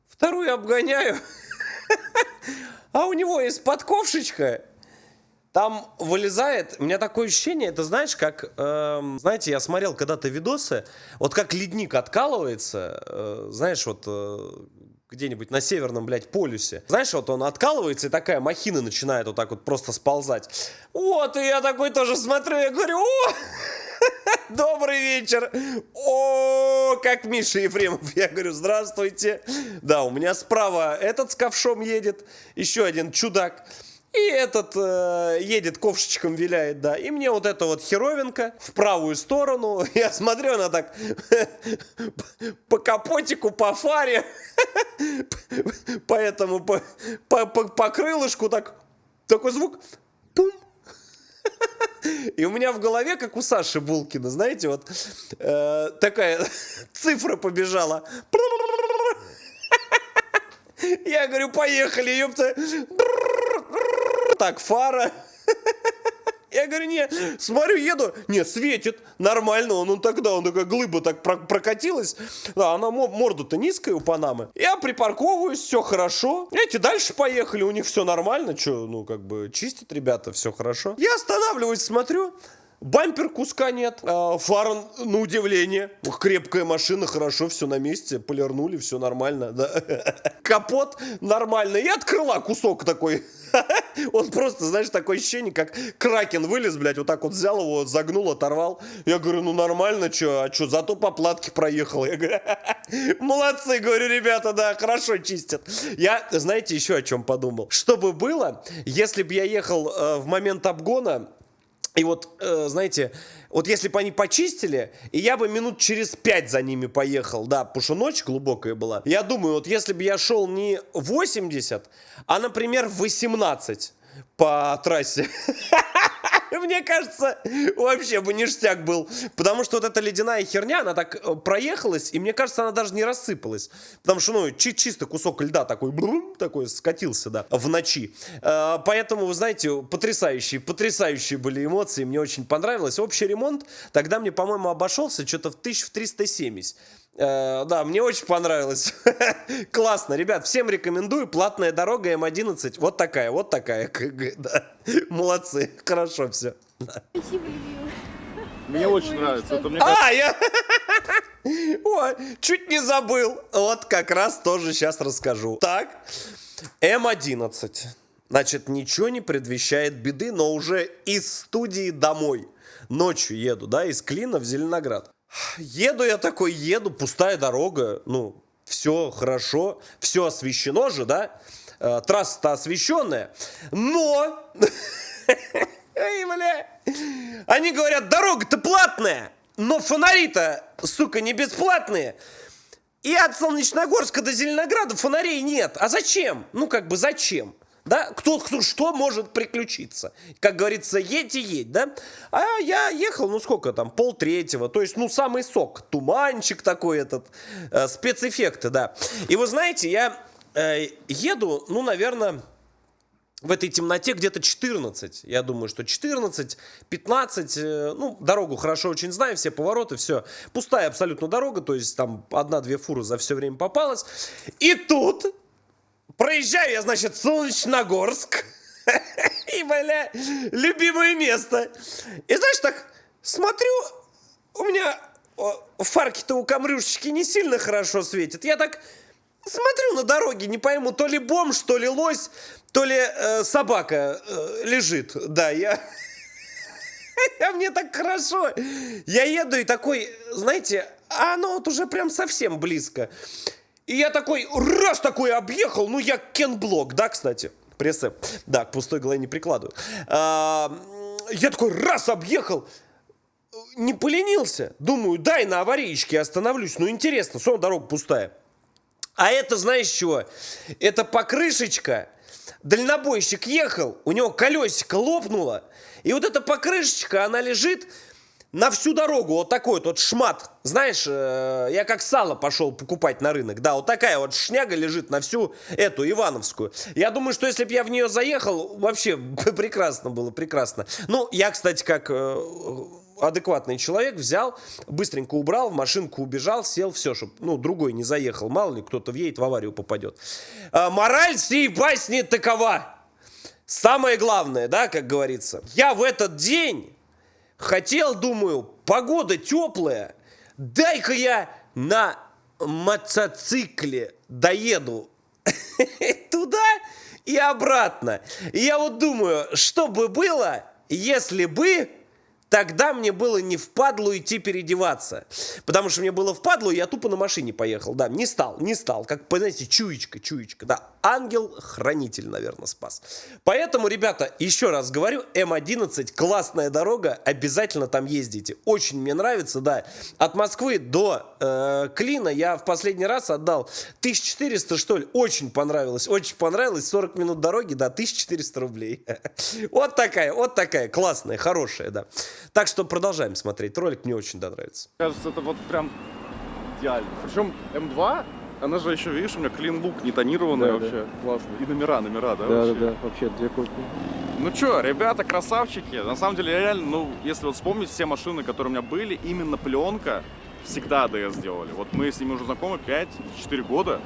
Вторую обгоняю. А у него есть подковшечка. Там вылезает, у меня такое ощущение, это знаешь, как, знаете, я смотрел когда-то видосы, вот как ледник откалывается, знаешь, вот где-нибудь на северном, блядь, полюсе. Знаешь, вот он откалывается, и такая махина начинает вот так вот просто сползать. Вот, и я такой тоже смотрю, я говорю, о, добрый вечер, о, как Миша Ефремов. Я говорю, здравствуйте. Да, у меня справа этот с ковшом едет, еще один чудак. И этот едет, ковшечком виляет, да. И мне вот эта вот херовинка в правую сторону. Я смотрю, она так по капотику, по фаре, по этому, по крылышку, так, такой звук. Пум. И у меня в голове, как у Саши Булкина, знаете, вот такая цифра побежала. Я говорю, поехали, ёпта. Так, фара. Я Я говорю, не, смотрю, еду, не, светит, нормально, он такая глыба так прокатилась, да, она морда-то низкая у Панамы. Я припарковываюсь, все хорошо, эти дальше поехали, у них все нормально, что, ну, как бы, чистят ребята, все хорошо. Я останавливаюсь, смотрю, бампер куска нет, фара, на удивление, крепкая машина, хорошо, все на месте, полирнули, все нормально, да. Капот нормально, и от крыла кусок такой. Он просто, знаешь, такое ощущение, как кракен вылез, блядь, вот так вот взял его, загнул, оторвал. Я говорю, ну нормально, а что, зато по платке проехал. Я говорю, молодцы, говорю, ребята, да, хорошо чистят. Я, знаете, еще о чем подумал? Что бы было, если бы я ехал в момент обгона, и вот, знаете, вот если бы они почистили, и я бы минут через 5 за ними поехал, да, потому что ночь глубокая была. Я думаю, вот если бы я шел не 80, а, например, 18 по трассе, мне кажется, вообще бы ништяк был. Потому что вот эта ледяная херня, она так проехалась, и мне кажется, она даже не рассыпалась. Потому что, ну, чисто кусок льда такой, такой скатился, да, в ночи. Поэтому, вы знаете, потрясающие были эмоции, мне очень понравилось. Общий ремонт тогда мне, по-моему, обошелся что-то в 1370. Да, мне очень понравилось. Классно, ребят, всем рекомендую. Платная дорога М11. Вот такая. Да. Молодцы, хорошо все. Спасибо, любимый. Мне очень нравится. Это, мне я... Ой, чуть не забыл. Вот как раз тоже сейчас расскажу. Так, М11. Значит, ничего не предвещает беды, но уже из студии домой. Ночью еду, да, из Клина в Зеленоград. Еду я такой, пустая дорога, ну, все хорошо, все освещено же, да, трасса-то освещенная, но, они говорят, дорога-то платная, но фонари-то, сука, не бесплатные, и от Солнечногорска до Зеленограда фонарей нет, а зачем? Ну, как бы зачем? Да, что может приключиться? Как говорится, едь и едь, да? А я ехал, ну сколько там, 2:30, то есть, ну, самый сок. Туманчик такой этот, спецэффекты, да. И вы знаете, я еду, ну, наверное, в этой темноте где-то 14. Я думаю, что 14, 15, ну, дорогу хорошо очень знаю, все повороты, все. Пустая абсолютно дорога, то есть там 1-2 фуры за все время попалась. И тут... Проезжаю я, значит, Солнечногорск. И, бля, любимое место. И, знаешь, так смотрю, у меня фарки-то у камрюшечки не сильно хорошо светят. Я так смотрю на дороге, не пойму, то ли бомж, то ли лось, то ли собака лежит. Да, мне так хорошо. Я еду и такой, знаете, а оно вот уже прям совсем близко. И я такой, раз такой объехал, ну я Кен Блок, да, кстати, пресс-эп, да, к пустой голове не прикладываю. Я такой, раз объехал, не поленился, думаю, дай на аварийке остановлюсь, ну интересно, сон, дорога пустая. А это, знаешь чего, это покрышечка, дальнобойщик ехал, у него колесико лопнуло, и вот эта покрышечка, она лежит... На всю дорогу вот такой вот шмат. Знаешь, я как сало пошел покупать на рынок. Да, вот такая вот шняга лежит на всю эту Ивановскую. Я думаю, что если бы я в нее заехал, вообще прекрасно было, прекрасно. Ну, я, кстати, как адекватный человек, взял, быстренько убрал, в машинку убежал, сел, все, чтобы, ну, другой не заехал. Мало ли, кто-то въедет, в аварию попадет. Мораль сей басни такова. Самое главное, да, как говорится. Я в этот день... Хотел, думаю, погода теплая, дай-ка я на мотоцикле доеду туда и обратно. И я вот думаю, что бы было, если бы тогда мне было не впадлу идти переодеваться. Потому что мне было впадлу, и я тупо на машине поехал. Да, не стал. Как, знаете, чуечка. Да, ангел-хранитель, наверное, спас. Поэтому, ребята, еще раз говорю, М11, классная дорога, обязательно там ездите. Очень мне нравится, да. От Москвы до Клина я в последний раз отдал 1400, что ли. Очень понравилось. 40 минут дороги, да, 1400 рублей. Вот такая, классная, хорошая, да. Так что продолжаем смотреть ролик, мне очень нравится. Кажется, это вот прям идеально. Причем М2, она же еще, видишь, у меня клин-лук не тонированная, да, вообще. Да. Классно. И номера, да? Да, вообще 2 копии. Ну чё, ребята, красавчики. На самом деле, реально, ну, если вот вспомнить все машины, которые у меня были, именно пленка всегда АДС делали. Вот мы с ними уже знакомы 5-4 года.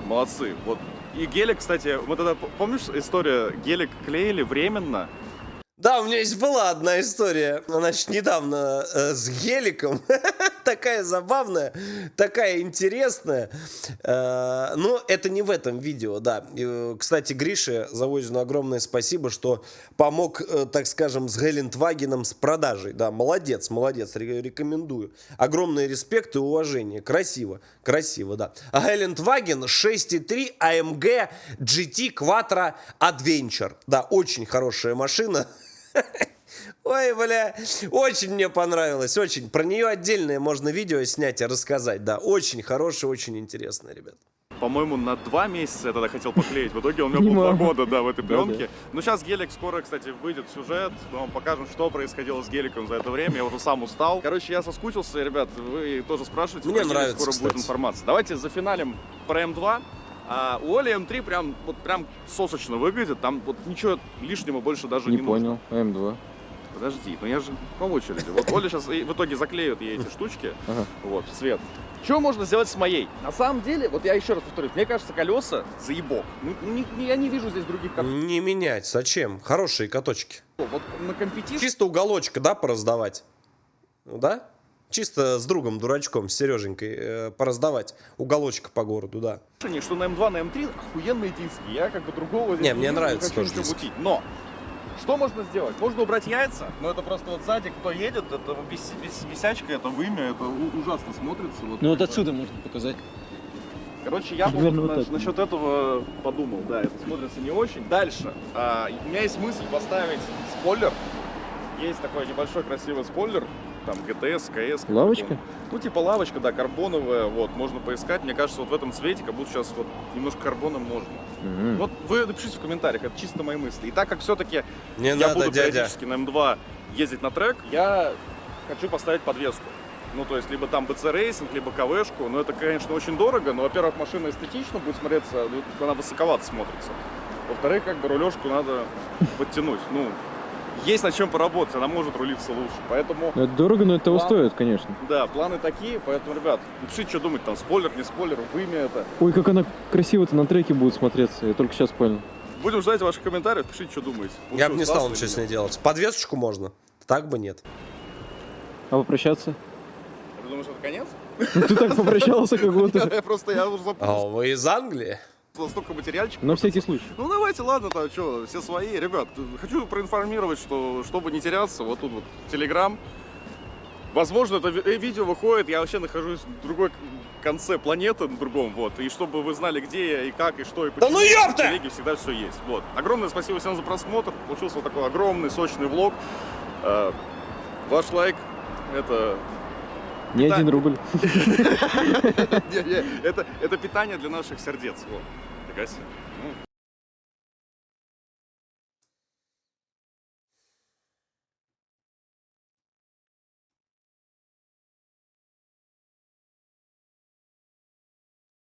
Молодцы. Вот. И гелик, кстати, мы тогда, помнишь история, гелик клеили временно. Да, у меня есть была одна история, значит, недавно с геликом, такая забавная, такая интересная, но это не в этом видео, да. Кстати, Грише Завозину огромное спасибо, что помог, так скажем, с Гелендвагеном с продажей, да, молодец, молодец, рекомендую. Огромный респект и уважение, красиво, красиво, да. Гелендваген 6.3 AMG GT Quattro Adventure, да, очень хорошая машина. Ой, бля, очень мне понравилось, очень. Про нее отдельное можно видео снять и рассказать, да. Очень хорошая, очень интересная, ребят. По-моему, на 2 месяца я тогда хотел поклеить. В итоге у меня был 2 года, да, в этой пленке. Но сейчас гелик скоро, кстати, выйдет сюжет. Мы вам покажем, что происходило с геликом за это время. Я уже сам устал. Короче, я соскучился, ребят. Вы тоже спрашиваете. Мне нравится, скоро кстати. будет информация. Давайте зафиналим про М2. А у Оли М3 прям сосочно выглядит. Там вот ничего лишнего больше даже не нужно. понял, М2. Подожди, ну я же по очереди. Вот Оля сейчас в итоге заклеют ей эти штучки. Вот, в цвет. Что можно сделать с моей? На самом деле, вот я еще раз повторюсь, мне кажется, колеса заебок. Я не вижу здесь других каток. Не менять, зачем? Хорошие каточки. Вот на компетиции... Чисто уголочка, да, пораздавать? Да? Чисто с другом, дурачком, с Сереженькой пораздавать уголочка по городу, да. Что на М2, на М3 охуенные диски. Я как бы другого здесь Не, мне вижу, нравится хочу тоже ничего диски. мутить. Но что можно сделать? Можно убрать яйца, но это просто вот сзади, кто едет, это висячка, это вымя, это ужасно смотрится. Вот, Ну вот отсюда можно показать. Короче, я насчет этого подумал, да, это смотрится не очень. Дальше, у меня есть мысль поставить спойлер. Есть такой небольшой красивый спойлер, там ГТС, КС. Лавочка? Ну, типа лавочка, да, карбоновая, вот, можно поискать. Мне кажется, вот в этом цвете, как будто сейчас вот немножко карбоном можно. Вот вы напишите в комментариях, это чисто мои мысли. И так как все-таки Не я надо, буду дядя. периодически на М2 ездить на трек, я хочу поставить подвеску. Ну, то есть, либо там BC Racing, либо КВшку. Но это, конечно, очень дорого, но, во-первых, машина эстетично будет смотреться, она высоковато смотрится. Во-вторых, как бы рулежку надо подтянуть. Ну, есть над чем поработать, она может рулиться лучше. Поэтому... Это дорого, но это того стоит, конечно. Да, планы такие, поэтому, ребят, напишите, что думать, там, спойлер, не спойлер, вымя это. Ой, как она красиво-то на треке будет смотреться, я только сейчас понял. Будем ждать ваших комментариев, пишите, что думаете. Я бы не стал классно ничего или с нет? ней делать. Подвесочку можно, так бы нет. А попрощаться? Ты думаешь, это конец? Ну ты так попрощался, как будто. Я уже запутался. А вы из Англии? Столько материальчиков. На всякий случай. Ну давайте, ладно, там что, все свои. Ребят, хочу проинформировать, что чтобы не теряться, вот тут вот Telegram. Возможно, это видео выходит, я вообще нахожусь в другой конце планеты, на другом, вот. И чтобы вы знали, где я, и как, и что, и почему. Да ну ёпта! В телеге всегда все есть, вот. Огромное спасибо всем за просмотр. Получился вот такой огромный, сочный влог. Ваш лайк, это... Не 1 рубль. Это питание для наших сердец. Вот. Фига себе.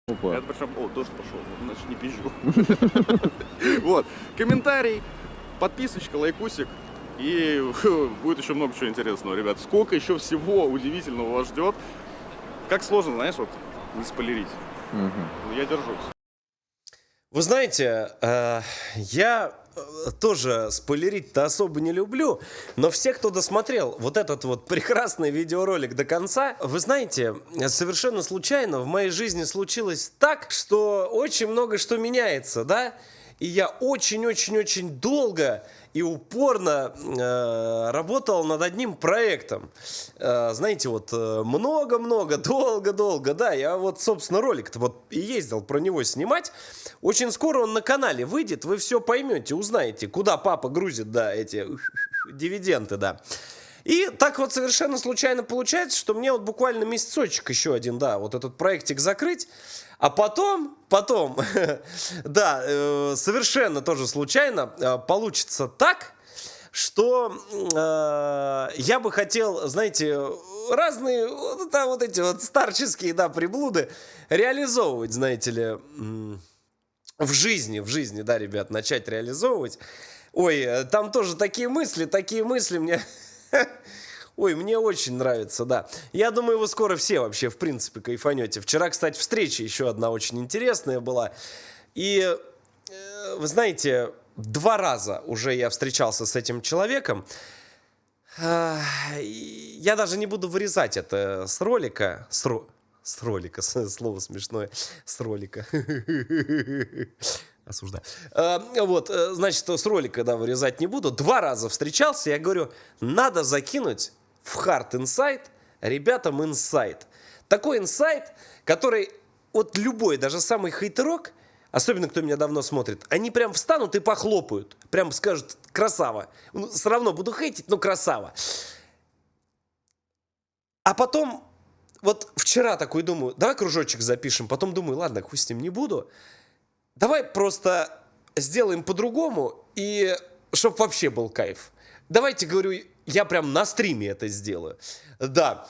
Опа. Это причем... О, дождь пошел, значит не пизжу. Вот. Комментарий, подписочка, лайкусик. И будет еще много чего интересного, ребят. Сколько еще всего удивительного вас ждет. Как сложно, знаешь, вот не спойлерить. Но я держусь. Вы знаете, я тоже спойлерить-то особо не люблю, но все, кто досмотрел вот этот вот прекрасный видеоролик до конца, вы знаете, совершенно случайно в моей жизни случилось так, что очень много что меняется, да? И я очень-очень-очень долго и упорно работал над одним проектом. Знаете, вот много-много, долго-долго, да, я вот, собственно, ролик-то вот и ездил про него снимать. Очень скоро он на канале выйдет, вы все поймете, узнаете, куда папа грузит, да, эти дивиденды, да. И так вот совершенно случайно получается, что мне вот буквально месяцочек еще один, да, вот этот проектик закрыть. А потом, да, совершенно тоже случайно получится так, что я бы хотел, знаете, разные вот эти вот старческие, да, приблуды реализовывать, знаете ли, в жизни, да, ребят, начать реализовывать. Ой, там тоже такие мысли мне... Ой, мне очень нравится, да. Я думаю, вы скоро все вообще, в принципе, кайфанете. Вчера, кстати, встреча еще одна очень интересная была. И, вы знаете, 2 раза уже я встречался с этим человеком. Я даже не буду вырезать это с ролика. С ролика, слово смешное. С ролика. Осуждаю. Вот, значит, с ролика, да, вырезать не буду. 2 раза встречался, я говорю, надо закинуть в Hard Insight ребятам инсайт. Такой инсайт, который вот любой, даже самый хейтерок, особенно кто меня давно смотрит, они прям встанут и похлопают. Прям скажут, красава. Ну, все равно буду хейтить, но красава. А потом, вот вчера такой думаю, давай кружочек запишем. Потом думаю, ладно, хуй с ним, не буду. Давай просто сделаем по-другому, и чтоб вообще был кайф. Давайте, говорю, я прям на стриме это сделаю. Да,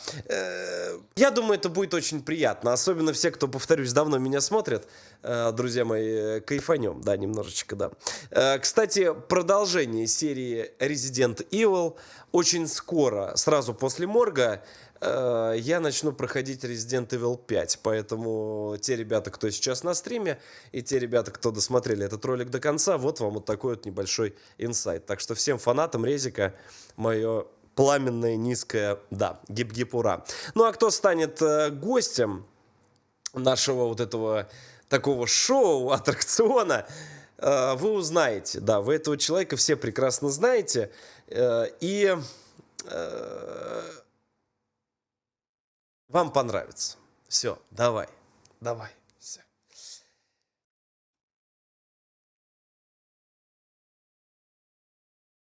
я думаю, это будет очень приятно. Особенно все, кто, повторюсь, давно меня смотрят. Друзья мои, кайфанем, да, немножечко, да. Кстати, продолжение серии Resident Evil очень скоро, сразу после морга, я начну проходить Resident Evil 5, поэтому те ребята, кто сейчас на стриме, и те ребята, кто досмотрели этот ролик до конца, вот вам вот такой вот небольшой инсайт. Так что всем фанатам Резика мое пламенное, низкое, да, гип-гип ура. Ну а кто станет гостем нашего вот этого такого шоу, аттракциона, вы узнаете, да, вы этого человека все прекрасно знаете, и... вам понравится. Все, давай.